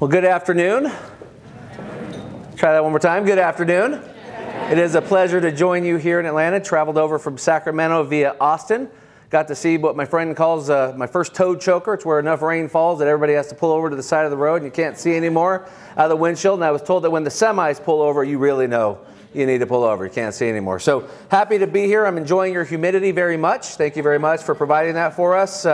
Well, good afternoon. Try that one more time. Good afternoon. It is a pleasure to join you here in Atlanta. Traveled over from Sacramento via Austin. Got to see what my friend calls my first toad choker. It's where enough rain falls that everybody has to pull over to the side of the road and you can't see anymore out of the windshield. And I was told that when the semis pull over, you really know you need to pull over. You can't see anymore. So happy to be here. I'm enjoying your humidity very much. Thank you very much for providing that for us.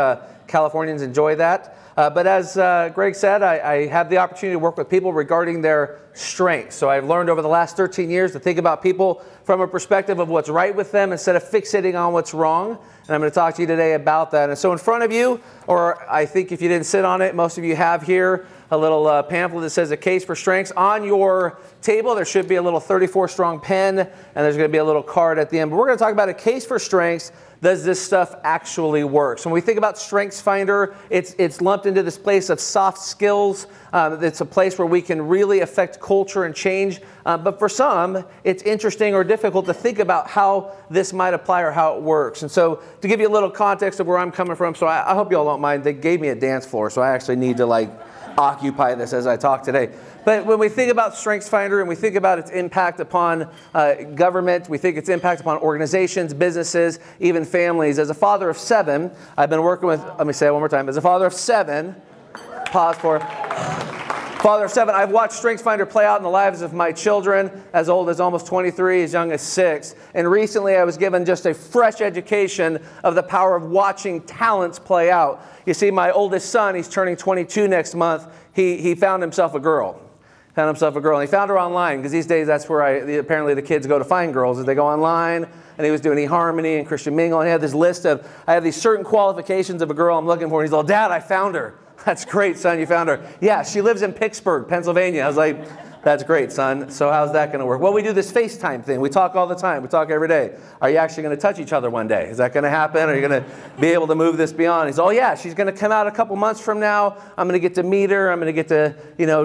Californians enjoy that. But as Greg said, I have the opportunity to work with people regarding their strengths. So I've learned over the last 13 years to think about people from a perspective of what's right with them instead of fixating on what's wrong. And I'm going to talk to you today about that. And so in front of you, or I think if you didn't sit on it, most of you have here a little pamphlet that says a case for strengths. On your table, there should be a little 34 strong pen, and there's going to be a little card at the end. But we're going to talk about a case for strengths. Does this stuff actually work? So when we think about StrengthsFinder, it's lumped into this place of soft skills. It's a place where we can really affect culture and change. But for some, it's interesting or difficult to think about how this might apply or how it works. And so to give you a little context of where I'm coming from, so I hope you all don't mind, they gave me a dance floor, so I actually need to occupy this as I talk today. But when we think about StrengthsFinder and we think about its impact upon government, we think its impact upon organizations, businesses, even families. As a father of 7, I've been working with, let me say it one more time. As a father of 7, pause for, father of 7, I've watched StrengthsFinder play out in the lives of my children, as old as almost 23, as young as 6. And recently I was given just a fresh education of the power of watching talents play out. You see, my oldest son, he's turning 22 next month. He found himself a girl. And he found her online, because these days that's where apparently the kids go to find girls, is they go online. And he was doing eHarmony and Christian Mingle, and he had this list of, I have these certain qualifications of a girl I'm looking for. And he's like, Dad, I found her. That's great, son, you found her. Yeah, she lives in Pittsburgh, Pennsylvania. I was like, that's great, son. So how's that going to work? Well, we do this FaceTime thing. We talk all the time. We talk every day. Are you actually going to touch each other one day? Is that going to happen? Are you going to be able to move this beyond? He's, oh yeah, she's going to come out a couple months from now. I'm going to get to meet her. I'm going to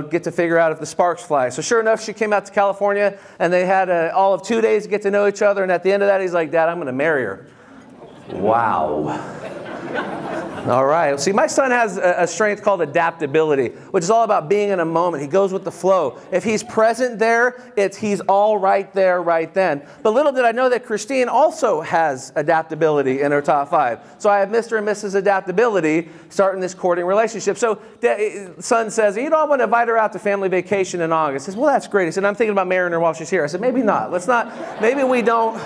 get to figure out if the sparks fly. So sure enough, she came out to California, and they had all of 2 days to get to know each other. And at the end of that, he's like, Dad, I'm going to marry her. Wow. All right. See, my son has a strength called adaptability, which is all about being in a moment. He goes with the flow. If he's present there, he's all right there, right then. But little did I know that Christine also has adaptability in her top 5. So I have Mr. and Mrs. Adaptability starting this courting relationship. So son says, I want to invite her out to family vacation in August. He says, well, that's great. He said, I'm thinking about marrying her while she's here. I said, maybe not. Maybe we don't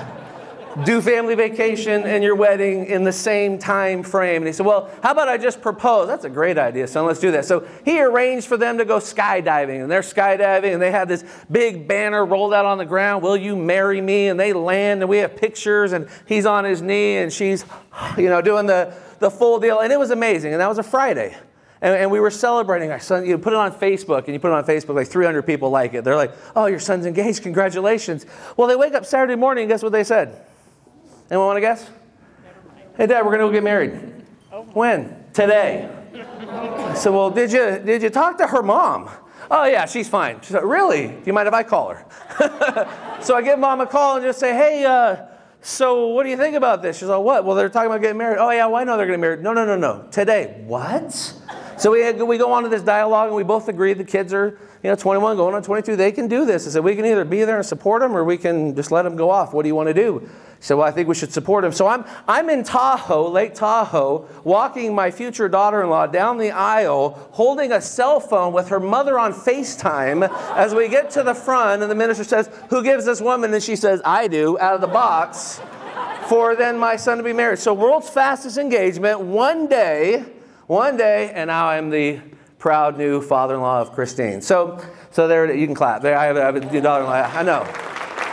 do family vacation and your wedding in the same time frame. And he said, well, how about I just propose? That's a great idea, son. Let's do that. So he arranged for them to go skydiving. And they're skydiving, and they had this big banner rolled out on the ground, will you marry me? And they land, and we have pictures, and he's on his knee, and she's doing the full deal. And it was amazing. And that was a Friday. And we were celebrating our son. You put it on Facebook, and you put it on Facebook, like 300 people like it. They're like, oh, your son's engaged. Congratulations. Well, they wake up Saturday morning, and guess what they said? Anyone want to guess? Hey, Dad, we're going to go get married. Oh. When? Today. I said, well, did you talk to her mom? Oh, yeah, she's fine. She said, really? Do you mind if I call her? So I give Mom a call and just say, hey, so what do you think about this? She's like, what? Well, they're talking about getting married. Oh, yeah, well, I know they're getting married. No. Today. What? So we go on to this dialogue, and we both agree the kids are 21 going on 22. They can do this. I said, we can either be there and support them, or we can just let them go off. What do you want to do? He said, well, I think we should support him. So I'm in Tahoe, Lake Tahoe, walking my future daughter-in-law down the aisle, holding a cell phone with her mother on FaceTime. As we get to the front, and the minister says, who gives this woman? And she says, I do, out of the box, for then my son to be married. So world's fastest engagement, one day, and now I'm the proud new father-in-law of Christine. So there, you can clap. There, I have a new daughter-in-law. I know.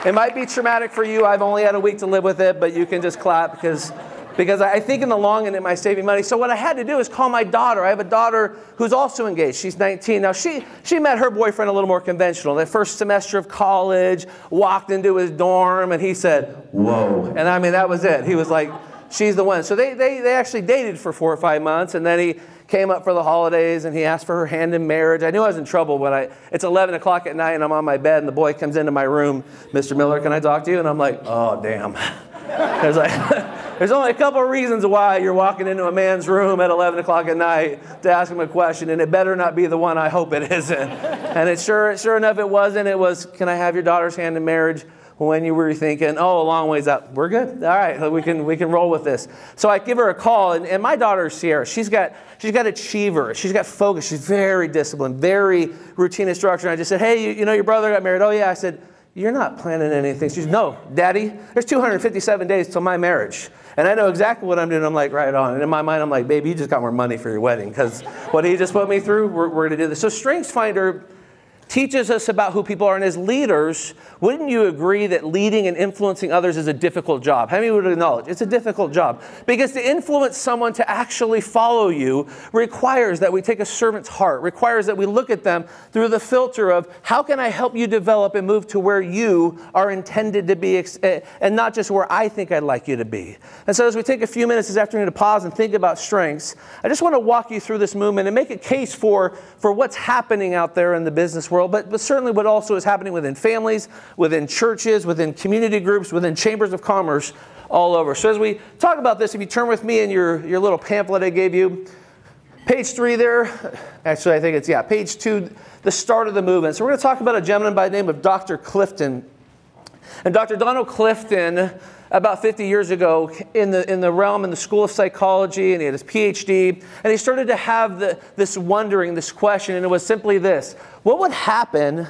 It might be traumatic for you. I've only had a week to live with it, but you can just clap because I think in the long end it might save me money. So what I had to do is call my daughter. I have a daughter who's also engaged. She's 19. Now, she met her boyfriend a little more conventional. The first semester of college, walked into his dorm, and he said, whoa. And I mean, that was it. He was like, she's the one. So they actually dated for 4 or 5 months, and then he came up for the holidays, and he asked for her hand in marriage. I knew I was in trouble when it's 11 o'clock at night, and I'm on my bed, and the boy comes into my room, Mr. Miller, can I talk to you? And I'm like, oh, damn. I was like, There's only a couple of reasons why you're walking into a man's room at 11 o'clock at night to ask him a question, and it better not be the one I hope it isn't. And it sure enough it wasn't. It was, can I have your daughter's hand in marriage? When you were thinking, oh, a long ways out. We're good. All right, we can roll with this. So I give her a call, and my daughter, Sierra, she's got achiever. She's got focus. She's very disciplined, very routine and structured. And I just said, hey, you know your brother got married? Oh, yeah. I said, you're not planning anything. She said, no, Daddy, there's 257 days till my marriage. And I know exactly what I'm doing. I'm like, right on. And in my mind, I'm like, baby, you just got more money for your wedding. Because what he just put me through, we're going to do this. So StrengthsFinder teaches us about who people are. And as leaders, wouldn't you agree that leading and influencing others is a difficult job? How many would acknowledge it's a difficult job? Because to influence someone to actually follow you requires that we take a servant's heart, requires that we look at them through the filter of how can I help you develop and move to where you are intended to be and not just where I think I'd like you to be. And so as we take a few minutes this afternoon to pause and think about strengths, I just want to walk you through this movement and make a case for what's happening out there in the business world, but certainly what also is happening within families, within churches, within community groups, within chambers of commerce, all over. So as we talk about this, if you turn with me in your little pamphlet I gave you, page 3 there, actually I think it's, page 2, the start of the movement. So we're going to talk about a gentleman by the name of Dr. Clifton. And Dr. Donald Clifton, about 50 years ago, in the school of psychology, and he had his PhD, and he started to have this wondering, this question, and it was simply this: what would happen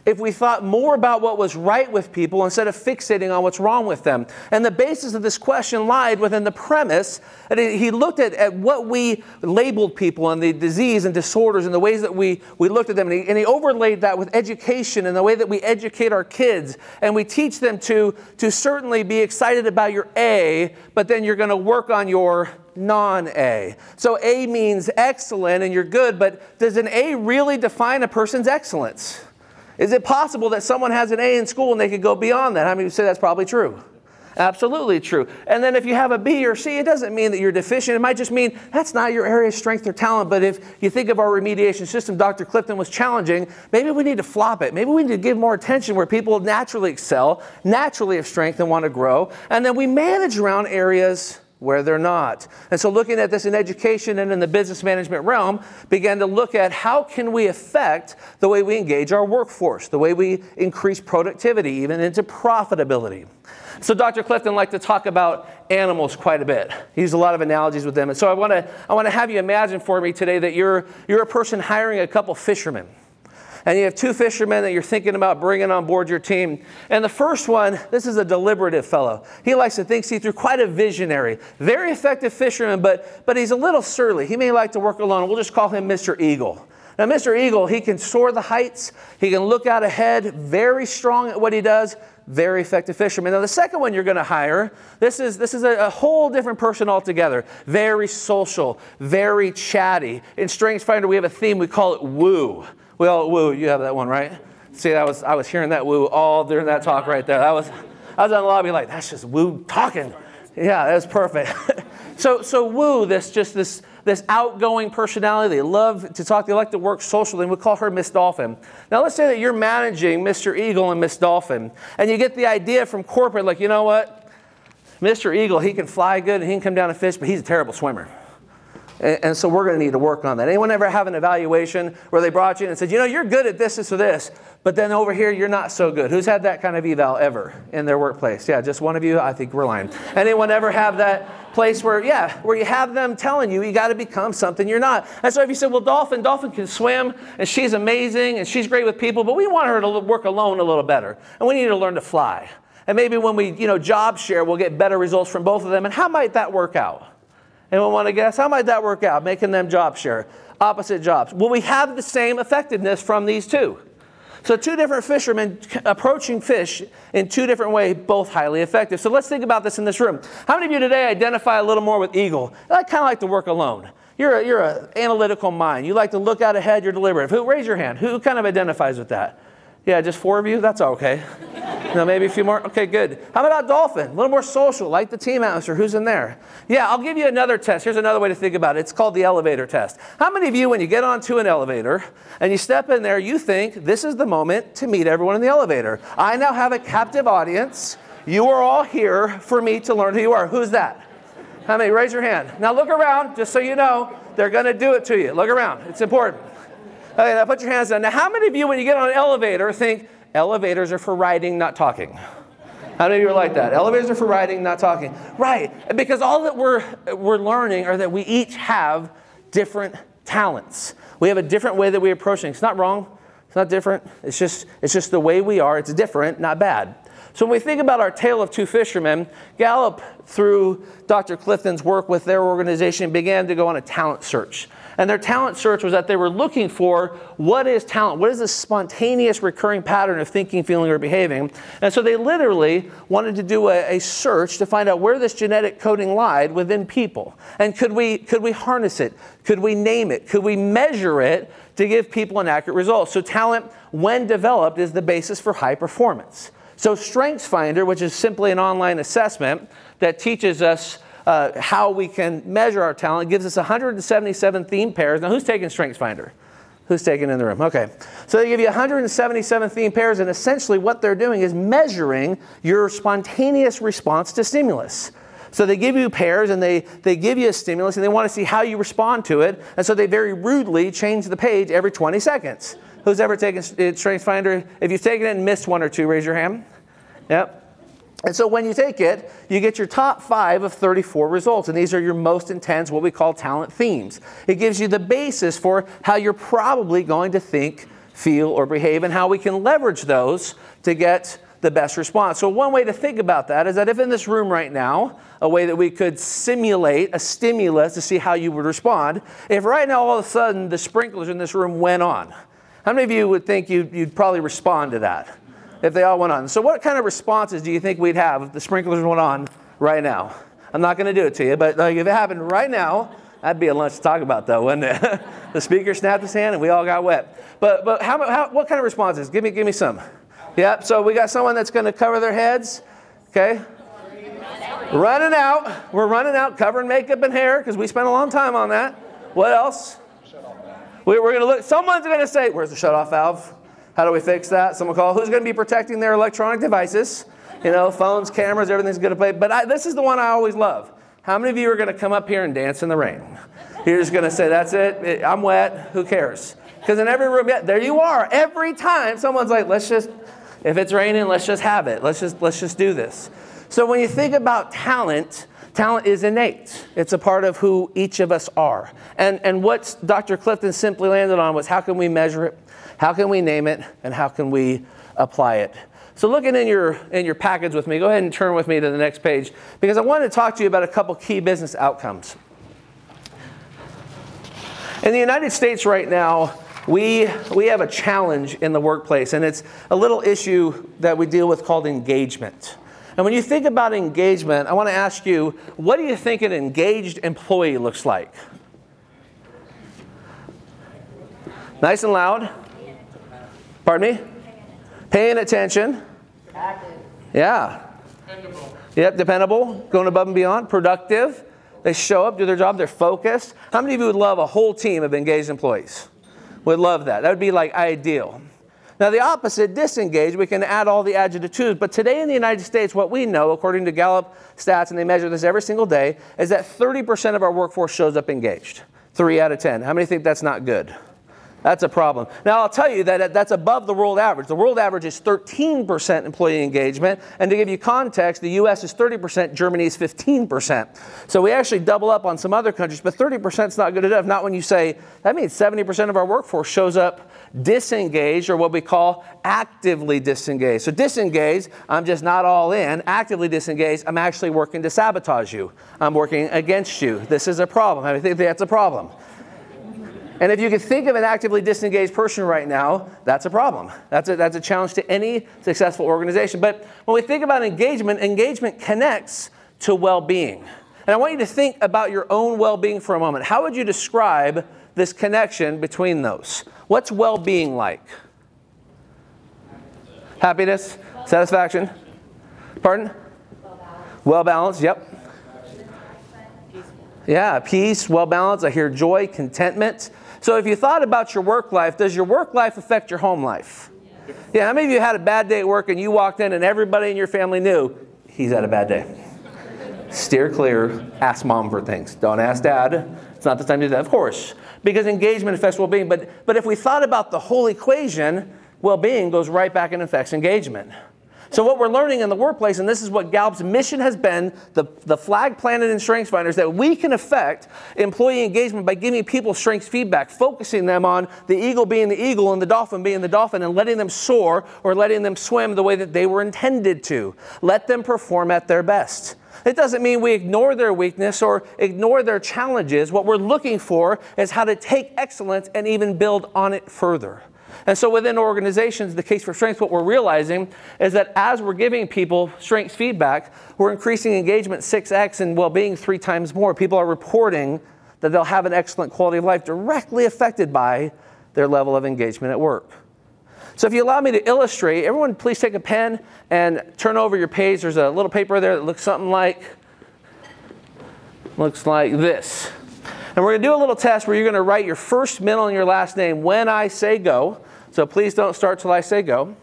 if we thought more about what was right with people instead of fixating on what's wrong with them? And the basis of this question lied within the premise that he looked at what we labeled people and the disease and disorders and the ways that we looked at them. And he overlaid that with education and the way that we educate our kids. And we teach them to certainly be excited about your A, but then you're going to work on your non-A. So A means excellent and you're good, but does an A really define a person's excellence? Is it possible that someone has an A in school and they could go beyond that? How many would say that's probably true? Absolutely true. And then if you have a B or C, it doesn't mean that you're deficient. It might just mean that's not your area of strength or talent. But if you think of our remediation system, Dr. Clifton was challenging, maybe we need to flop it. Maybe we need to give more attention where people naturally excel, naturally have strength and want to grow. And then we manage around areas where they're not. And so looking at this in education and in the business management realm, began to look at how can we affect the way we engage our workforce, the way we increase productivity, even into profitability. So Dr. Clifton liked to talk about animals quite a bit. He used a lot of analogies with them. And so I want to have you imagine for me today that you're a person hiring a couple fishermen. And you have 2 fishermen that you're thinking about bringing on board your team. And the first one, this is a deliberative fellow. He likes to think see-through, quite a visionary, very effective fisherman, but he's a little surly. He may like to work alone. We'll just call him Mr. Eagle. Now, Mr. Eagle, he can soar the heights. He can look out ahead, very strong at what he does, very effective fisherman. Now, the second one you're going to hire, this is a whole different person altogether. Very social, very chatty. In StrengthsFinder, we have a theme. We call it woo. Well, woo, you have that one, right? See, I was hearing that woo all during that talk right there. I was on the lobby like, that's just woo talking. Yeah, that's perfect. So woo, this outgoing personality. They love to talk. They like to work socially. And we call her Miss Dolphin. Now, let's say that you're managing Mr. Eagle and Miss Dolphin. And you get the idea from corporate, like, you know what? Mr. Eagle, he can fly good and he can come down and fish, but he's a terrible swimmer. And so we're going to need to work on that. Anyone ever have an evaluation where they brought you in and said, you know, you're good at this or this, but then over here you're not so good? Who's had that kind of eval ever in their workplace? Yeah, just one of you? I think we're lying. Anyone ever have that place where you have them telling you got to become something you're not? And so if you said, well, Dolphin can swim, and she's amazing, and she's great with people, but we want her to work alone a little better, and we need to learn to fly. And maybe when we job share, we'll get better results from both of them. And how might that work out? Anyone want to guess? How might that work out, making them job share? Opposite jobs. Will we have the same effectiveness from these 2? So 2 different fishermen approaching fish in 2 different ways, both highly effective. So let's think about this in this room. How many of you today identify a little more with Eagle? I kind of like to work alone. You're an analytical mind. You like to look out ahead. You're deliberative. Raise your hand. Who kind of identifies with that? Yeah, just 4 of you? That's okay. No, maybe a few more? Okay, good. How about Dolphin? A little more social, like the team atmosphere. Who's in there? Yeah, I'll give you another test. Here's another way to think about it. It's called the elevator test. How many of you, when you get onto an elevator and you step in there, you think this is the moment to meet everyone in the elevator? I now have a captive audience. You are all here for me to learn who you are. Who's that? How many? Raise your hand. Now look around, just so you know, they're going to do it to you. Look around. It's important. Okay, now put your hands down. Now how many of you, when you get on an elevator, think elevators are for riding, not talking? How many of you are like that? Elevators are for riding, not talking. Right, because all that we're learning are that we each have different talents. We have a different way that we approach things. It's not wrong. It's not different. It's just the way we are. It's different, not bad. So when we think about our tale of two fishermen, Gallup, through Dr. Clifton's work with their organization, began to go on a talent search. And their talent search was that they were looking for what is talent? What is this spontaneous recurring pattern of thinking, feeling, or behaving? And so they literally wanted to do a search to find out where this genetic coding lied within people. And could we harness it? Could we name it? Could we measure it to give people an accurate result? So talent, when developed, is the basis for high performance. So StrengthsFinder, which is simply an online assessment that teaches us how we can measure our talent, gives us 177 theme pairs. Now, who's taking StrengthsFinder? Who's taking it in the room? Okay. So they give you 177 theme pairs, and essentially what they're doing is measuring your spontaneous response to stimulus. So they give you pairs, and they give you a stimulus, and they want to see how you respond to it. And so they very rudely change the page every 20 seconds. Who's ever taken StrengthsFinder? If you've taken it and missed one or two, raise your hand. Yep. And so when you take it, you get your top 5 of 34 results. And these are your most intense, what we call talent themes. It gives you the basis for how you're probably going to think, feel, or behave, and how we can leverage those to get the best response. So one way to think about that is that if in this room right now, a way that we could simulate a stimulus to see how you would respond, if right now all of a sudden the sprinklers in this room went on, how many of you would think you'd probably respond to that if they all went on? So what kind of responses do you think we'd have if the sprinklers went on right now? I'm not going to do it to you, but like if it happened right now, that'd be a lunch to talk about, though, wouldn't it? The speaker snapped his hand and we all got wet. But what kind of responses? Give me some. Yep. So we got someone that's going to cover their heads. Okay. Running out. We're running out, covering makeup and hair because we spent a long time on that. What else? We're going to look. Someone's going to say, "Where's the shut-off valve? How do we fix that?" Someone call. Who's going to be protecting their electronic devices? You know, phones, cameras, everything's going to play. But this is the one I always love. How many of you are going to come up here and dance in the rain? You're just going to say, "That's it. I'm wet. Who cares?" Because in every room, yeah, there you are. Every time someone's like, "Let's just, if it's raining, let's just have it. Let's just do this." So when you think about talent, talent is innate. It's a part of who each of us are. And what Dr. Clifton simply landed on was how can we measure it, how can we name it, and how can we apply it. So looking in your package with me, go ahead and turn with me to the next page because I wanted to talk to you about a couple key business outcomes. In the United States right now, we have a challenge in the workplace, and it's a little issue that we deal with called engagement. And when you think about engagement, I want to ask you, what do you think an engaged employee looks like? Nice and loud. Pardon me? Paying attention. Active. Yeah. Dependable. Yep, dependable. Going above and beyond. Productive. They show up, do their job, they're focused. How many of you would love a whole team of engaged employees? Would love that. That would be like ideal. Now the opposite, disengaged, we can add all the adjectives to, but today in the United States, what we know, according to Gallup stats, and they measure this every single day, is that 30% of our workforce shows up engaged. 3 out of 10. How many think that's not good? That's a problem. Now, I'll tell you that that's above the world average. The world average is 13% employee engagement. And to give you context, the U.S. is 30%, Germany is 15%. So we actually double up on some other countries, but 30% is not good enough. Not when you say, that means 70% of our workforce shows up disengaged, or what we call actively disengaged. So disengaged, I'm just not all in. Actively disengaged, I'm actually working to sabotage you. I'm working against you. This is a problem. I think that's a problem. And if you can think of an actively disengaged person right now, that's a problem. That's a challenge to any successful organization. But when we think about engagement, engagement connects to well-being. And I want you to think about your own well-being for a moment. How would you describe this connection between those? What's well-being like? Happiness? Satisfaction? Pardon? Well-balanced, yep. Yeah, peace, well-balanced. I hear joy, contentment. So if you thought about your work life, does your work life affect your home life? Yeah, how many of you had a bad day at work and you walked in and everybody in your family knew he's had a bad day? Steer clear. Ask mom for things. Don't ask dad. It's not the time to do that, of course, because engagement affects well-being. But if we thought about the whole equation, well-being goes right back and affects engagement. So what we're learning in the workplace, and this is what Gallup's mission has been, the flag planted in StrengthsFinders, that we can affect employee engagement by giving people strengths feedback, focusing them on the eagle being the eagle and the dolphin being the dolphin, and letting them soar or letting them swim the way that they were intended to. Let them perform at their best. It doesn't mean we ignore their weakness or ignore their challenges. What we're looking for is how to take excellence and even build on it further. And so within organizations, the case for strengths, what we're realizing is that as we're giving people strengths feedback, we're increasing engagement 6x and well-being 3 times more. People are reporting that they'll have an excellent quality of life directly affected by their level of engagement at work. So if you allow me to illustrate, everyone please take a pen and turn over your page. There's a little paper there that looks something like this. And we're going to do a little test where you're going to write your first, middle, and your last name when I say go. So please don't start till I say go.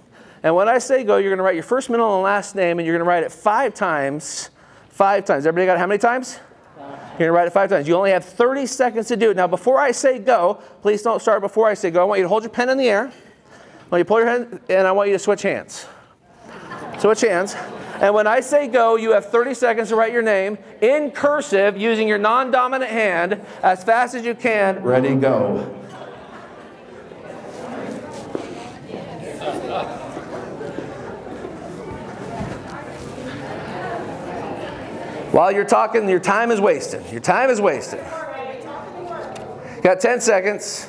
And when I say go, you're going to write your first, middle, and last name, and you're going to write it 5 times. 5 times. Everybody got it how many times? 5. You're going to write it 5 times. You only have 30 seconds to do it. Now, before I say go, please don't start before I say go. I want you to hold your pen in the air. I want you to pull your hand, and I want you to switch hands. Switch hands. And when I say go, you have 30 seconds to write your name in cursive using your non-dominant hand as fast as you can. Ready, go. While you're talking, your time is wasted. Your time is wasted. Got 10 seconds.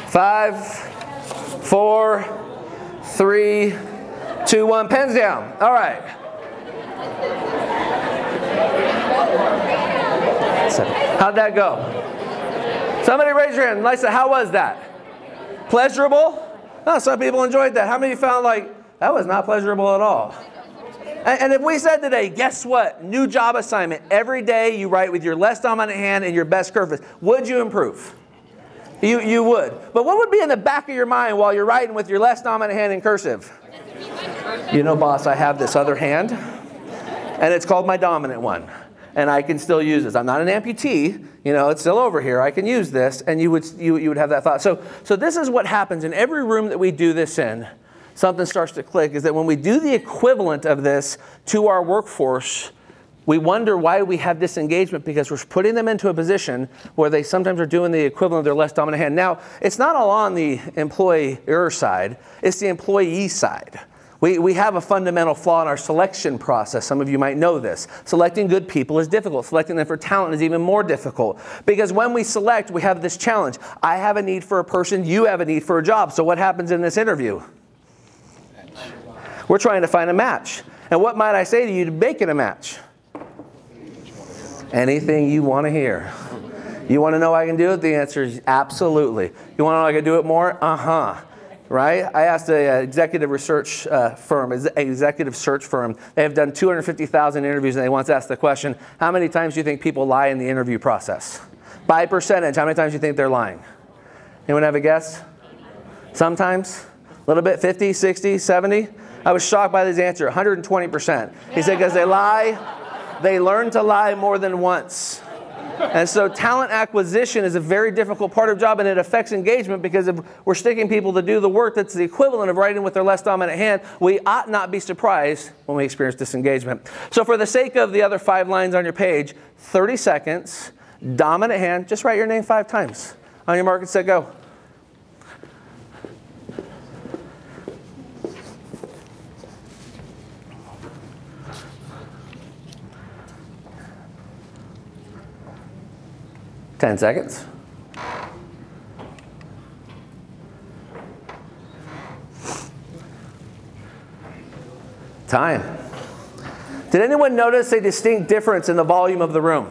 5, 4, 3, 2, 1. Pens down. All right. How'd that go? Somebody raise your hand. Lisa, how was that? Pleasurable? No, some people enjoyed that. How many of you found like, that was not pleasurable at all? And if we said today, guess what? New job assignment. Every day you write with your less dominant hand and your best curve. Would you improve? You would. But what would be in the back of your mind while you're writing with your less dominant hand in cursive? You know, boss, I have this other hand, and it's called my dominant one. And I can still use this. I'm not an amputee. You know, it's still over here. I can use this. And you would have that thought. So this is what happens in every room that we do this in. Something starts to click, is that when we do the equivalent of this to our workforce, we wonder why we have disengagement, because we're putting them into a position where they sometimes are doing the equivalent of their less dominant hand. Now, it's not all on the employer side. It's the employee side. We have a fundamental flaw in our selection process. Some of you might know this. Selecting good people is difficult. Selecting them for talent is even more difficult. Because when we select, we have this challenge. I have a need for a person. You have a need for a job. So what happens in this interview? We're trying to find a match. And what might I say to you to make it a match? Anything you want to hear. You want to know I can do it? The answer is absolutely. You want to know I can do it more? Right? I asked an executive research firm, executive search firm. They have done 250,000 interviews, and they once asked the question, how many times do you think people lie in the interview process? By percentage, how many times do you think they're lying? Anyone have a guess? Sometimes? A little bit? 50, 60, 70? I was shocked by his answer, 120%. He said because they learn to lie more than once. And so talent acquisition is a very difficult part of the job, and it affects engagement, because if we're sticking people to do the work that's the equivalent of writing with their less dominant hand, we ought not be surprised when we experience disengagement. So for the sake of the other 5 lines on your page, 30 seconds, dominant hand, just write your name 5 times. On your mark and set, go. Ten seconds. Time. Did anyone notice a distinct difference in the volume of the room?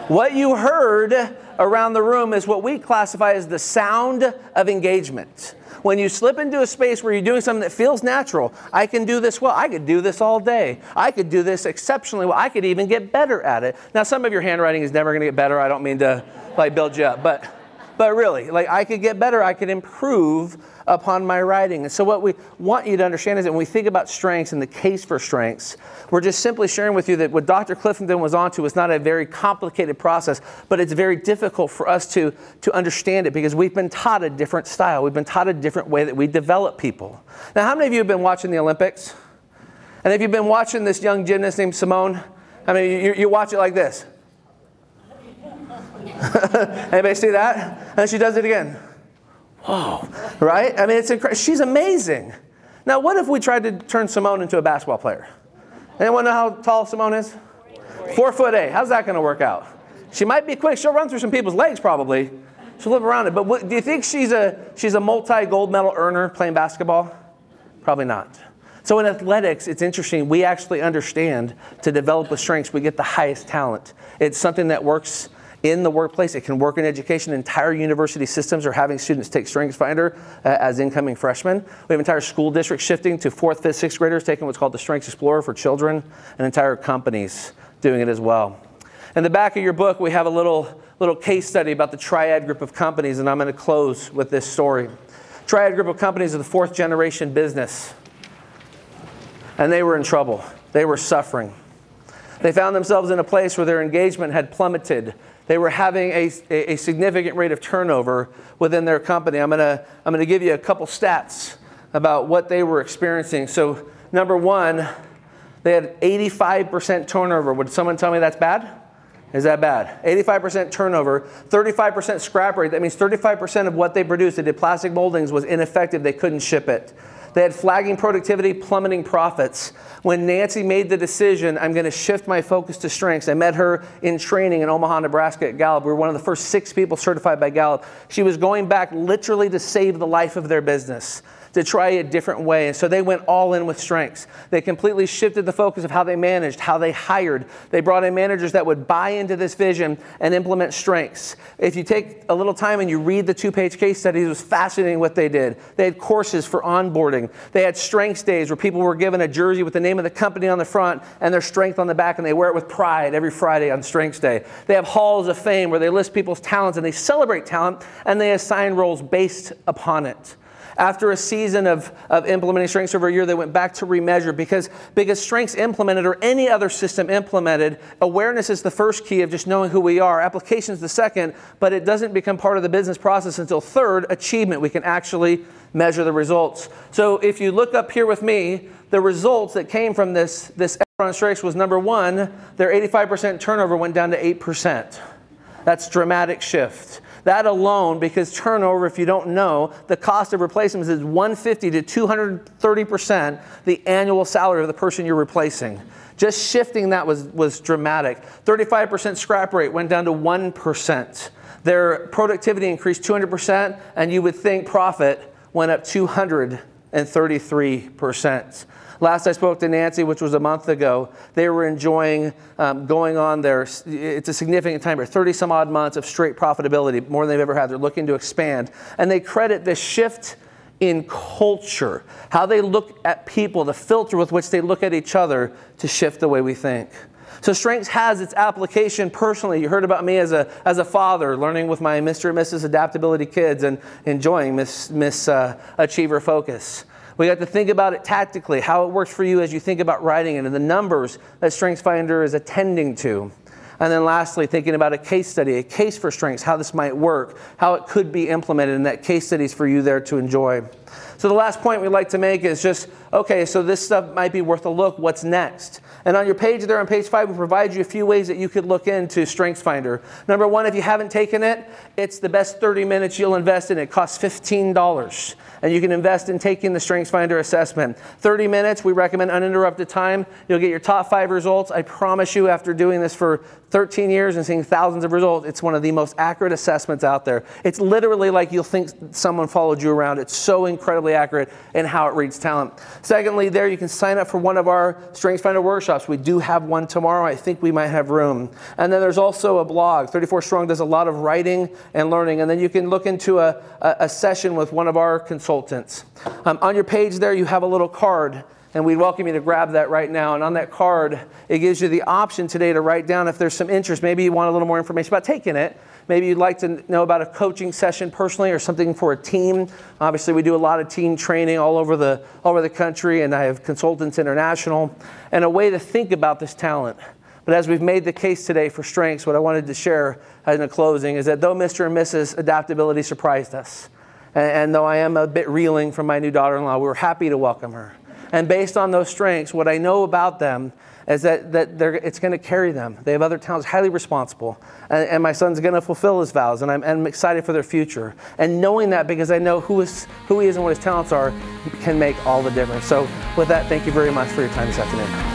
What you heard around the room is what we classify as the sound of engagement. When you slip into a space where you're doing something that feels natural, I can do this well. I could do this all day. I could do this exceptionally well. I could even get better at it. Now, some of your handwriting is never going to get better. I don't mean to like build you up, but really, like I could get better. I could improve upon my writing. And so what we want you to understand is that when we think about strengths and the case for strengths, we're just simply sharing with you that what Dr. Clifton was onto was not a very complicated process, but it's very difficult for us to understand it because we've been taught a different style. We've been taught a different way that we develop people. Now, how many of you have been watching the Olympics? And if you've been watching this young gymnast named Simone, I mean, you watch it like this. Anybody see that? And then she does it again. Whoa, right? I mean, it's incredible. She's amazing. Now, what if we tried to turn Simone into a basketball player? Anyone know how tall Simone is? 4'8". How's that going to work out? She might be quick. She'll run through some people's legs probably. She'll live around it. But do you think she's a multi-gold medal earner playing basketball? Probably not. So in athletics, it's interesting. We actually understand to develop with strengths, we get the highest talent. It's something that works in the workplace. It can work in education. Entire university systems are having students take StrengthsFinder as incoming freshmen. We have entire school districts shifting to 4th, 5th, 6th graders taking what's called the Strengths Explorer for children, and entire companies doing it as well. In the back of your book, we have a little case study about the Triad group of companies, and I'm going to close with this story. Triad group of companies are the 4th generation business. And they were in trouble. They were suffering. They found themselves in a place where their engagement had plummeted. They were having a significant rate of turnover within their company. I'm gonna give you a couple stats about what they were experiencing. So number one, they had 85% turnover. Would someone tell me that's bad? Is that bad? 85% turnover, 35% scrap rate. That means 35% of what they produced, they did plastic moldings, was ineffective. They couldn't ship it. They had flagging productivity, plummeting profits. When Nancy made the decision, I'm going to shift my focus to strengths. I met her in training in Omaha, Nebraska at Gallup. We were one of the first 6 people certified by Gallup. She was going back literally to save the life of their business, to try a different way. And so they went all in with strengths. They completely shifted the focus of how they managed, how they hired. They brought in managers that would buy into this vision and implement strengths. If you take a little time and you read the 2-page case studies, it was fascinating what they did. They had courses for onboarding. They had strengths days where people were given a jersey with the name of the company on the front and their strength on the back, and they wear it with pride every Friday on Strengths Day. They have halls of fame where they list people's talents and they celebrate talent and they assign roles based upon it. After a season of implementing strengths over a year, they went back to remeasure because strengths implemented or any other system implemented, awareness is the first key of just knowing who we are. Application is the second, but it doesn't become part of the business process until third, achievement. We can actually measure the results. So if you look up here with me, the results that came from this effort on strengths was number one, their 85% turnover went down to 8%. That's dramatic shift. That alone, because turnover, if you don't know, the cost of replacements is 150 to 230% the annual salary of the person you're replacing. Just shifting that was dramatic. 35% scrap rate went down to 1%. Their productivity increased 200%, and you would think profit went up 233%. Last I spoke to Nancy, which was a month ago, they were enjoying going on their, it's a significant time, 30 some odd months of straight profitability, more than they've ever had. They're looking to expand. And they credit this shift in culture, how they look at people, the filter with which they look at each other to shift the way we think. So strengths has its application personally. You heard about me as a father, learning with my Mr. and Mrs. Adaptability kids and enjoying Miss Achiever Focus. We got to think about it tactically, how it works for you as you think about writing it, and the numbers that StrengthsFinder is attending to. And then lastly, thinking about a case study, a case for strengths, how this might work, how it could be implemented, and that case study is for you there to enjoy. So the last point we'd like to make is just, okay, so this stuff might be worth a look. What's next? And on your page there on page 5, we provide you a few ways that you could look into StrengthsFinder. Number one, if you haven't taken it, it's the best 30 minutes you'll invest in. It costs $15. And you can invest in taking the StrengthsFinder assessment. 30 minutes, we recommend uninterrupted time. You'll get your top 5 results. I promise you, after doing this for 13 years and seeing thousands of results, it's one of the most accurate assessments out there. It's literally like you'll think someone followed you around. It's so incredibly accurate in how it reads talent. Secondly, there you can sign up for one of our StrengthsFinder workshops. We do have one tomorrow. I think we might have room. And then there's also a blog. 34 Strong does a lot of writing and learning. And then you can look into a session with one of our consultants. On your page there, you have a little card, and we'd welcome you to grab that right now. And on that card, it gives you the option today to write down if there's some interest. Maybe you want a little more information about taking it. maybe you'd like to know about a coaching session personally or something for a team. Obviously, we do a lot of team training all over the country, and I have consultants international, and a way to think about this talent. But as we've made the case today for strengths, what I wanted to share in the closing is that though Mr. and Mrs. Adaptability surprised us, and though I am a bit reeling from my new daughter-in-law, we were happy to welcome her. And based on those strengths, what I know about them is that it's going to carry them. They have other talents, highly responsible. And my son's going to fulfill his vows, and I'm excited for their future. And knowing that, because I know who he is and what his talents are, can make all the difference. So with that, thank you very much for your time this afternoon.